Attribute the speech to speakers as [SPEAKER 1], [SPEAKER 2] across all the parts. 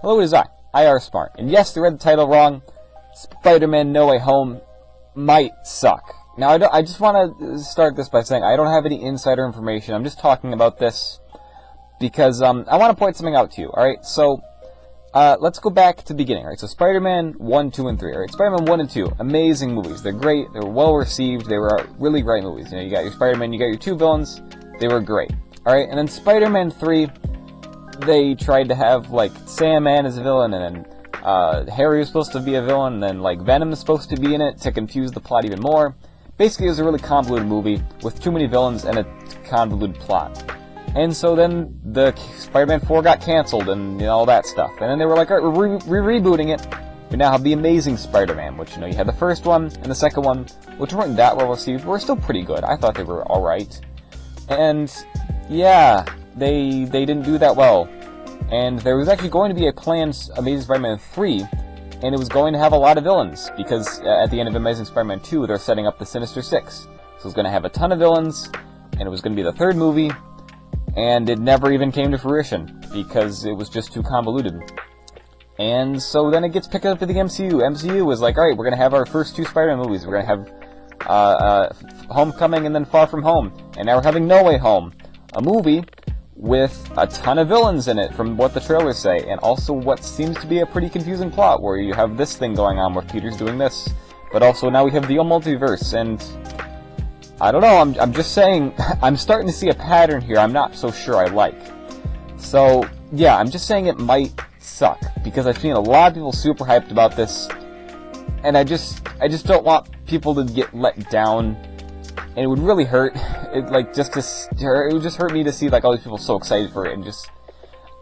[SPEAKER 1] Hello, it is IR Smart. And yes, they read the title wrong. Spider-Man No Way Home might suck. Now, I just want to start this by saying I don't have any insider information. I'm just talking about this because I want to point something out to you, alright? So, let's go back to the beginning, alright? So, Spider-Man 1, 2, and 3, alright? Spider-Man 1 and 2, amazing movies. They're great, they were well received, they were really great movies. You know, you got your Spider-Man, you got your two villains, they were great, alright? And then Spider-Man 3, they tried to have, like, Sandman as a villain, and then Harry was supposed to be a villain, and then, like, Venom is supposed to be in it to confuse the plot even more. Basically, it was a really convoluted movie with too many villains and a convoluted plot. And so then the Spider-Man 4 got canceled and all that stuff. And then they were like, alright, we're rebooting it. We now have the Amazing Spider-Man, which, you had the first one and the second one, which weren't that well received, but were still pretty good. I thought they were alright. And, yeah, they didn't do that well. And there was actually going to be a planned Amazing Spider-Man 3, and it was going to have a lot of villains, because at the end of Amazing Spider-Man 2, they're setting up the Sinister Six. So it was going to have a ton of villains, and it was going to be the third movie, and it never even came to fruition, because it was just too convoluted. And so then it gets picked up to the MCU. MCU was like, alright, we're going to have our first two Spider-Man movies. We're going to have Homecoming and then Far From Home. And now we're having No Way Home, a movie with a ton of villains in it, from what the trailers say, and also what seems to be a pretty confusing plot, where you have this thing going on where Peter's doing this, but also now we have the multiverse, and I don't know, I'm just saying, I'm starting to see a pattern here I'm not so sure I like. So, yeah, I'm just saying it might suck, because I've seen a lot of people super hyped about this, and I just don't want people to get let down. And it would really hurt. It would just hurt me to see all these people so excited for it, and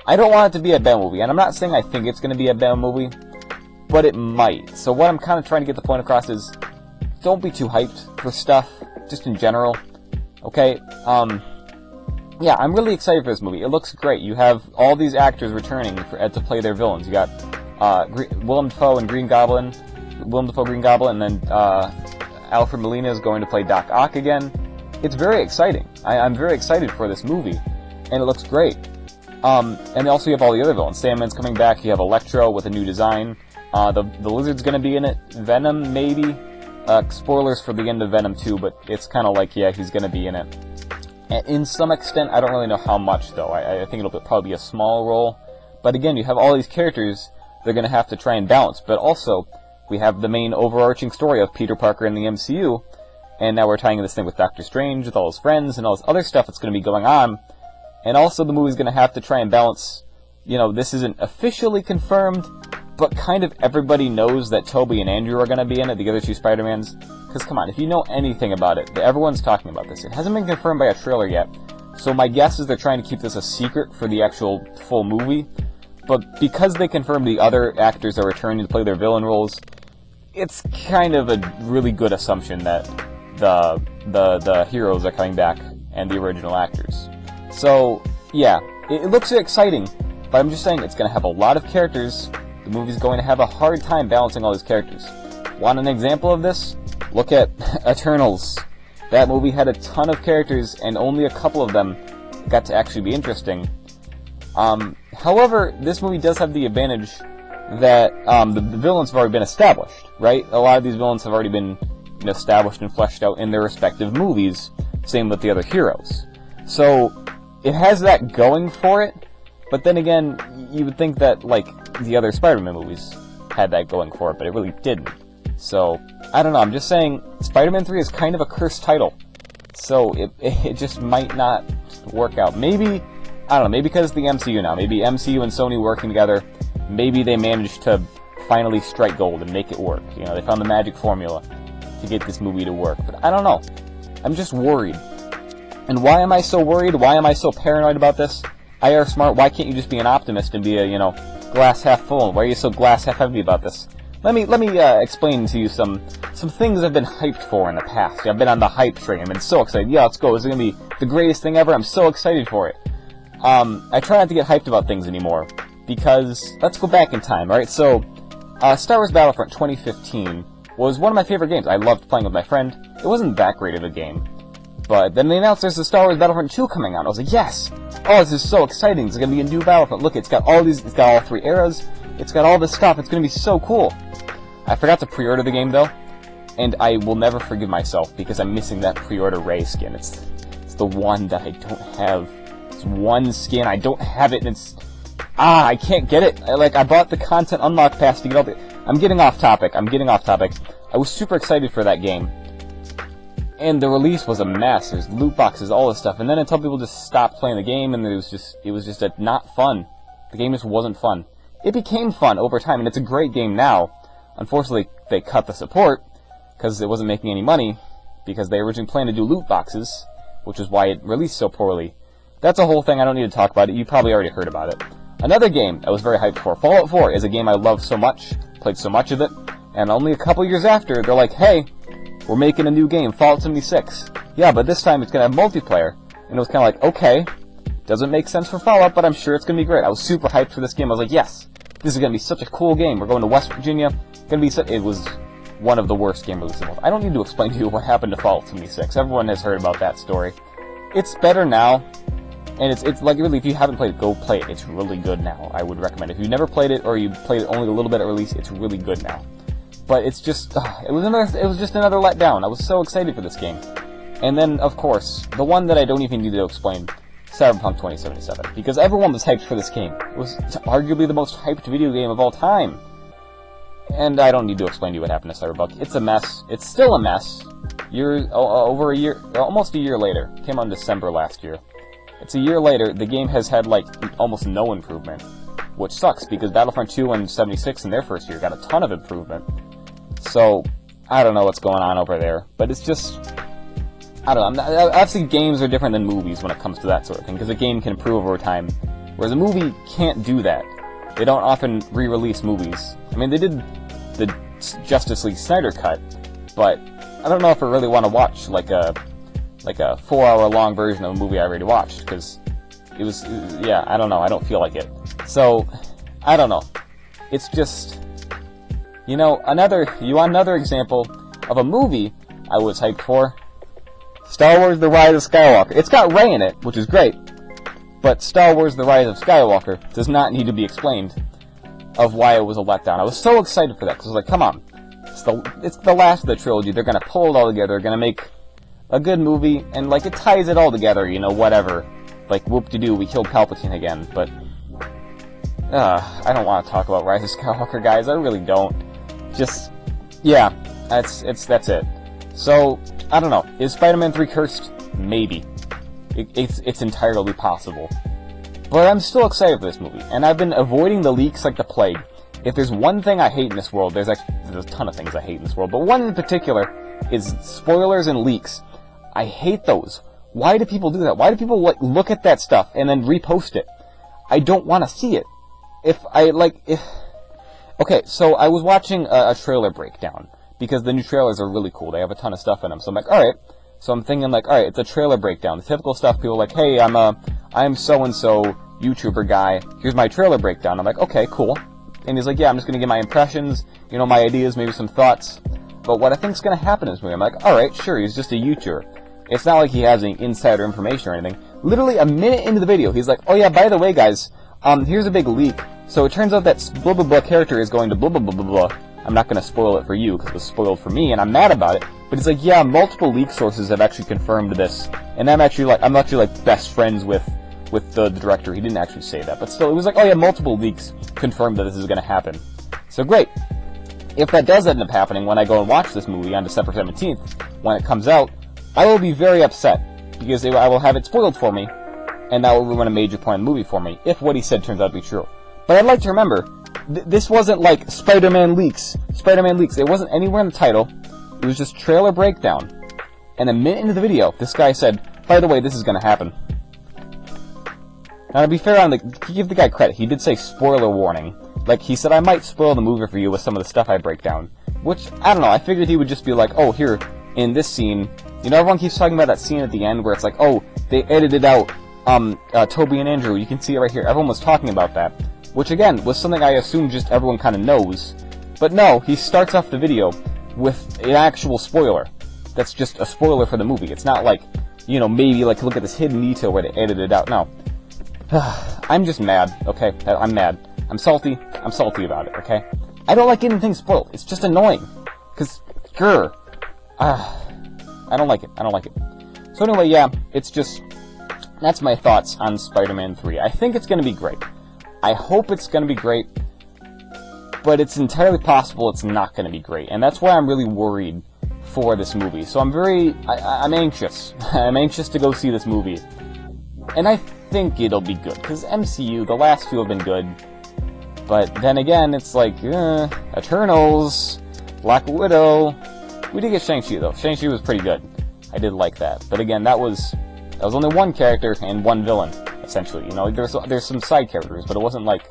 [SPEAKER 1] I don't want it to be a bad movie. And I'm not saying I think it's going to be a bad movie, but it might. So what I'm kind of trying to get the point across is, don't be too hyped for stuff, just in general. Okay. Yeah, I'm really excited for this movie. It looks great. You have all these actors returning to play their villains. You got Willem Dafoe and Green Goblin, and then Alfred Molina is going to play Doc Ock again. It's very exciting. I'm very excited for this movie, and it looks great. And also you have all the other villains. Sandman's coming back. You have Electro with a new design. The Lizard's going to be in it. Venom, maybe. Spoilers for the end of Venom 2, but it's kind of like, yeah, he's going to be in it. And in some extent, I don't really know how much, though. I think it'll probably be a small role. But again, you have all these characters they're going to have to try and balance. But also, we have the main overarching story of Peter Parker in the MCU, and now we're tying this thing with Doctor Strange, with all his friends, and all this other stuff that's going to be going on. And also the movie's going to have to try and balance, this isn't officially confirmed, but kind of everybody knows that Tobey and Andrew are going to be in it, the other two Spider-Mans. Because come on, if you know anything about it, everyone's talking about this. It hasn't been confirmed by a trailer yet, so my guess is they're trying to keep this a secret for the actual full movie. But because they confirmed the other actors are returning to play their villain roles, it's kind of a really good assumption that the heroes are coming back and the original actors. So, yeah, it looks exciting, but I'm just saying it's going to have a lot of characters. The movie's going to have a hard time balancing all these characters. Want an example of this? Look at Eternals. That movie had a ton of characters, and only a couple of them got to actually be interesting. However, this movie does have the advantage that the villains have already been established, right? A lot of these villains have already been established and fleshed out in their respective movies. Same with the other heroes. So, it has that going for it, but then again, you would think that, the other Spider-Man movies had that going for it, but it really didn't. So, I don't know, I'm just saying, Spider-Man 3 is kind of a cursed title. So, it just might not work out. Maybe, I don't know, maybe because it's the MCU now. Maybe MCU and Sony working together, maybe they managed to finally strike gold and make it work. They found the magic formula to get this movie to work. But I don't know. I'm just worried. And why am I so worried? Why am I so paranoid about this? IR Smart, why can't you just be an optimist and be a, glass half full? Why are you so glass half empty about this? Let me explain to you some things I've been hyped for in the past. I've been on the hype train. I've been so excited. Yeah, let's go. This is going to be the greatest thing ever. I'm so excited for it. I try not to get hyped about things anymore, because let's go back in time, alright? So, Star Wars Battlefront 2015 was one of my favorite games. I loved playing with my friend. It wasn't that great of a game, but then they announced there's the Star Wars Battlefront 2 coming out. I was like, yes! oh, this is so exciting, it's gonna be a new Battlefront. Look, it's got all 3 eras, it's got all this stuff, it's gonna be so cool. I forgot to pre-order the game, though, and I will never forgive myself, because I'm missing that pre-order Rey skin. It's the one that I don't have. It's one skin, I don't have it, and it's... I can't get it. I bought the content unlock pass to get all the... I'm getting off topic. I was super excited for that game. And the release was a mess. There's loot boxes, all this stuff. And then until people just stopped playing the game, and it was just not fun. The game just wasn't fun. It became fun over time, and it's a great game now. Unfortunately, they cut the support, because it wasn't making any money, because they originally planned to do loot boxes, which is why it released so poorly. That's a whole thing. I don't need to talk about it. You probably already heard about it. Another game I was very hyped for, Fallout 4, is a game I love so much, played so much of it, and only a couple years after, they're like, hey, we're making a new game, Fallout 76. Yeah, but this time it's going to have multiplayer. And it was kind of like, okay, doesn't make sense for Fallout, but I'm sure it's going to be great. I was super hyped for this game. I was like, yes, this is going to be such a cool game. We're going to West Virginia. It was one of the worst game releases. I don't need to explain to you what happened to Fallout 76. Everyone has heard about that story. It's better now. And it's like, really, if you haven't played it, go play it. It's really good now. I would recommend it. If you've never played it, or you played it only a little bit at release, it's really good now. But it's just, it was just another letdown. I was so excited for this game. And then, of course, the one that I don't even need to explain, Cyberpunk 2077. Because everyone was hyped for this game. It was arguably the most hyped video game of all time. And I don't need to explain to you what happened to Cyberpunk. It's a mess. It's still a mess. Over a year, almost a year later. It came out in December last year. It's a year later, the game has had, almost no improvement. Which sucks, because Battlefront 2 and 76 in their first year got a ton of improvement. So, I don't know what's going on over there. But it's just... I don't know. Obviously, games are different than movies when it comes to that sort of thing, because a game can improve over time. Whereas a movie can't do that. They don't often re-release movies. I mean, they did the Justice League Snyder Cut, but I don't know if I really want to watch, a 4-hour-long version of a movie I already watched, because it was, yeah, I don't know, I don't feel like it. So, I don't know. It's just, you want another example of a movie I was hyped for? Star Wars The Rise of Skywalker. It's got Rey in it, which is great, but Star Wars The Rise of Skywalker does not need to be explained of why it was a letdown. I was so excited for that, because I was like, come on, it's the last of the trilogy, they're going to pull it all together, they're going to make a good movie, and, it ties it all together, whatever. Whoop-de-doo, we killed Palpatine again, but... I don't want to talk about Rise of Skywalker, guys, I really don't. Just... yeah, that's it. So, I don't know. Is Spider-Man 3 cursed? Maybe. It's entirely possible. But I'm still excited for this movie, and I've been avoiding the leaks like the plague. If there's one thing I hate in this world, there's a ton of things I hate in this world, but one in particular is spoilers and leaks. I hate those. Why do people do that? Why do people look at that stuff and then repost it? I don't want to see it. Okay, so I was watching a trailer breakdown, because the new trailers are really cool. They have a ton of stuff in them. So I'm like, alright. So I'm thinking alright, it's a trailer breakdown. The typical stuff, people are like, hey, I'm so-and-so YouTuber guy. Here's my trailer breakdown. I'm like, okay, cool. And he's like, yeah, I'm just going to give my impressions, my ideas, maybe some thoughts. But what I think's going to happen in this movie, I'm like, alright, sure, he's just a YouTuber. It's not like he has any insider information or anything. Literally a minute into the video, he's like, oh yeah, by the way, guys, here's a big leak. So it turns out that blah blah blah character is going to blah blah blah blah blah. I'm not going to spoil it for you, because it was spoiled for me, and I'm mad about it. But it's like, yeah, multiple leak sources have actually confirmed this. And I'm actually best friends with the director. He didn't actually say that. But still, it was like, oh yeah, multiple leaks confirmed that this is going to happen. So great. If that does end up happening when I go and watch this movie on December 17th, when it comes out, I will be very upset, because I will have it spoiled for me, and that will ruin a major point in the movie for me, if what he said turns out to be true. But I'd like to remember, this wasn't like Spider-Man leaks. It wasn't anywhere in the title. It was just trailer breakdown. And a minute into the video, this guy said, by the way, this is going to happen. Now, to be fair, give the guy credit. He did say spoiler warning. He said, I might spoil the movie for you with some of the stuff I break down. Which, I don't know, I figured he would just be like, oh, here, in this scene, everyone keeps talking about that scene at the end where it's like, oh, they edited out Toby and Andrew. You can see it right here. Everyone was talking about that. Which, again, was something I assumed just everyone kind of knows. But no, he starts off the video with an actual spoiler. That's just a spoiler for the movie. It's not like, maybe look at this hidden detail where they edited it out. No. I'm just mad, okay? I'm mad. I'm salty. I'm salty about it, okay? I don't like getting things spoiled. It's just annoying. Because, grr. I don't like it. I don't like it. So anyway, yeah, it's just... That's my thoughts on Spider-Man 3. I think it's going to be great. I hope it's going to be great. But it's entirely possible it's not going to be great. And that's why I'm really worried for this movie. So I'm anxious. I'm anxious to go see this movie. And I think it'll be good. Because MCU, the last few have been good. But then again, it's like, Eternals, Black Widow. We did get Shang-Chi, though. Shang-Chi was pretty good. I did like that. But again, that was only one character and one villain, essentially. You know, there's some side characters, but it wasn't like,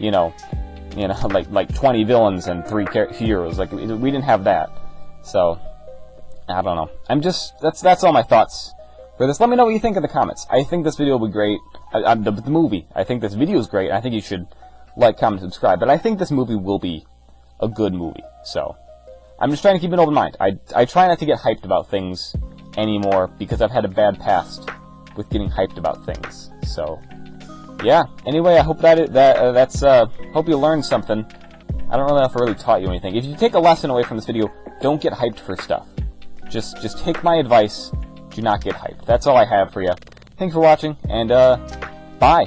[SPEAKER 1] like 20 villains and 3 heroes. Like, we didn't have that. So, I don't know. That's all my thoughts for this. Let me know what you think in the comments. I think this video will be great. The movie. I think this video is great. I think you should like, comment, subscribe. But I think this movie will be a good movie. So, I'm just trying to keep an open mind. I try not to get hyped about things anymore because I've had a bad past with getting hyped about things. So, yeah. Anyway, I hope hope you learned something. I don't know if I really taught you anything. If you take a lesson away from this video, don't get hyped for stuff. Just take my advice. Do not get hyped. That's all I have for you. Thanks for watching, and bye.